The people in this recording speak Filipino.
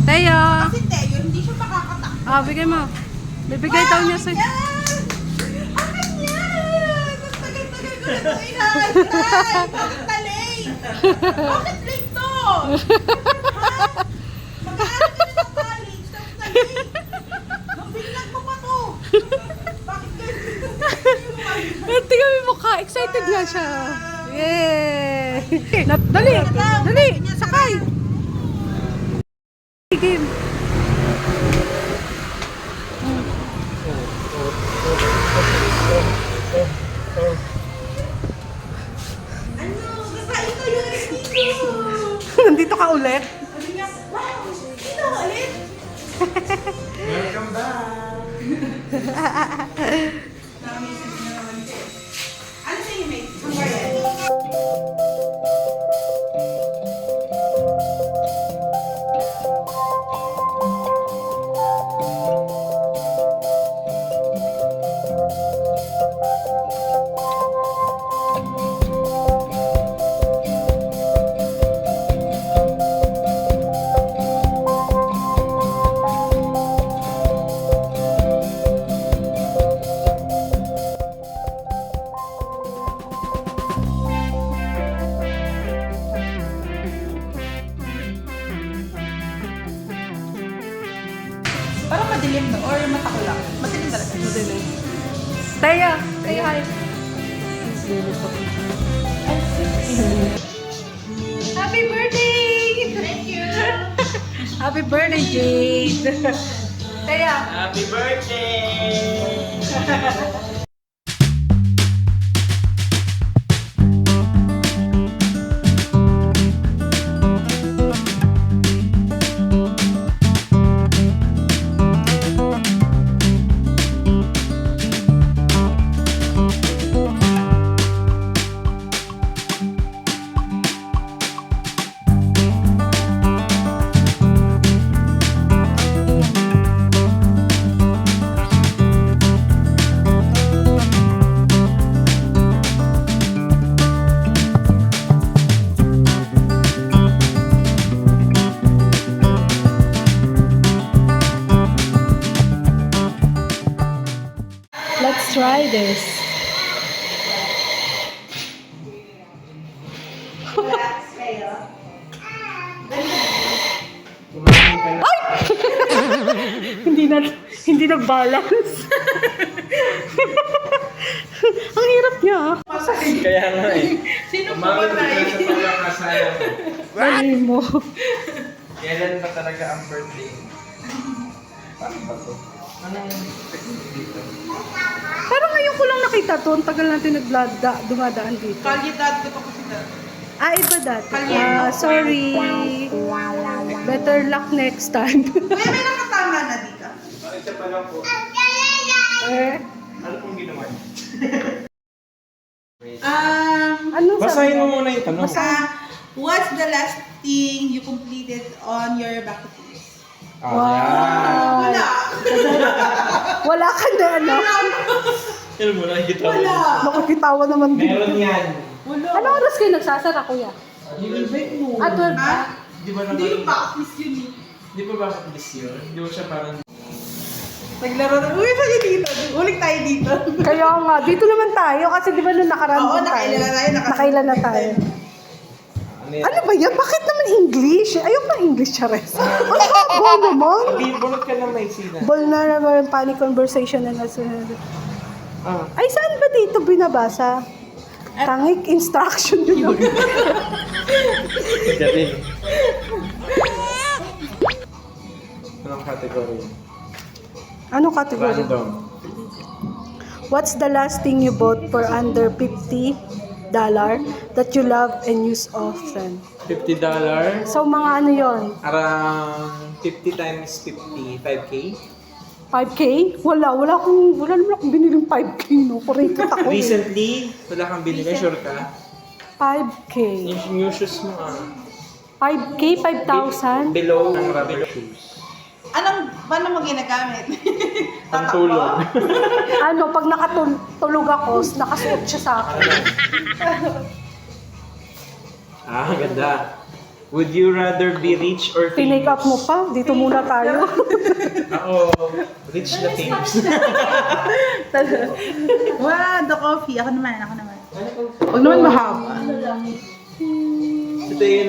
Teo! Kasi Teo, hindi siya makakatakbo. Ah, bigay mo. Bibigay daw niya sa'yo. Akin yan! Ang tagal-tagal ko na ito inaantay! Bakit na late? Bakit late to? Ha? Mag-aaral ka na sa college, tapos na late. Ang biglag mo pa to. Bakit ganyan? Tingnan mo yung mukha. Excited nga siya. Yay! Dali! Dali! Sakay! Game. Ano? Kakain kayo ulit dito. Nandito ka ulit? Sabi niya, wow, dito ulit. Welcome back! Nakamisan din naman siya. Ano sa inyo, mate? Hungarian? Parang madilim no? Or mata ko lang? Madilim talaga. Madilim. Taya! Taya, hi! Happy birthday! Thank you! Happy birthday, Jade! Taya! Happy birthday! Let's try this. Relax kayo. Hindi nag-balance. Ang hirap niya. Kaya nga eh. Sino po Umabot ba ka tayo? sa pagkakasayang. Dali mo. Kailan ba talaga ang birthday? Paano ba to? Anong technique dito? Parang ngayon ko lang nakita to. Ang tagal natin dumadaan dito. Kalidad ko pa kasi dati. Ah, iba dati. Kalye. Sorry. Better luck next time. Kuya, may nakatama na dito. Bakit siya pa lang po? Eh, Ano pong ginawa niya? ano Basahin mo muna yung tanong. What's the last thing you completed on your bucket list? Ah, Wala. Wala ka na, ano? yan mo nakikita mo. Wala. Nakakitawa naman din. Meron yan. Wala. Ano oras kayo nagsasara, kuya? I-invite mo. Ah, 12 Ha? Di ba Hindi yung naman? bucket list yun eh. Di ba bakit this year? Di ba siya parang... Naglaro na. Uy, tayo dito. Ulit tayo dito. Kaya nga, dito naman tayo kasi di ba nung nakaraan Oo, din tayo? nakailan na tayo. Nakailan na tayo. Ano yan? Ano ba yan? Bakit naman English? Ayoko na English, Chares. Ang haba naman. Bunot ka na may sina. Vulnerable panic conversation na nasunod. Ah. Ay, saan ba dito binabasa? Tangik instruction yun. Galing. Anong category? Ano category? Random. What's the last thing you bought for under $50 that you love and use often? $50? So, mga ano yon? Around 50 times 50, 5K? 5K? Wala naman akong biniling 5K, no? Kurikot ako. Recently, wala kang binili, sure ka? 5K. Yung new shoes mo 5K? 5,000? Below ng rubber shoes. Paano mo ginagamit? Ang tulog. Ano, pag nakatulog ako, nakasuot siya sa akin. Ah, ganda. Would you rather be rich or famous? Tinake up mo pa. Dito muna tayo. Ako, rich na famous. Wow, the coffee. Ako naman. Huwag naman mahaba. Ito yun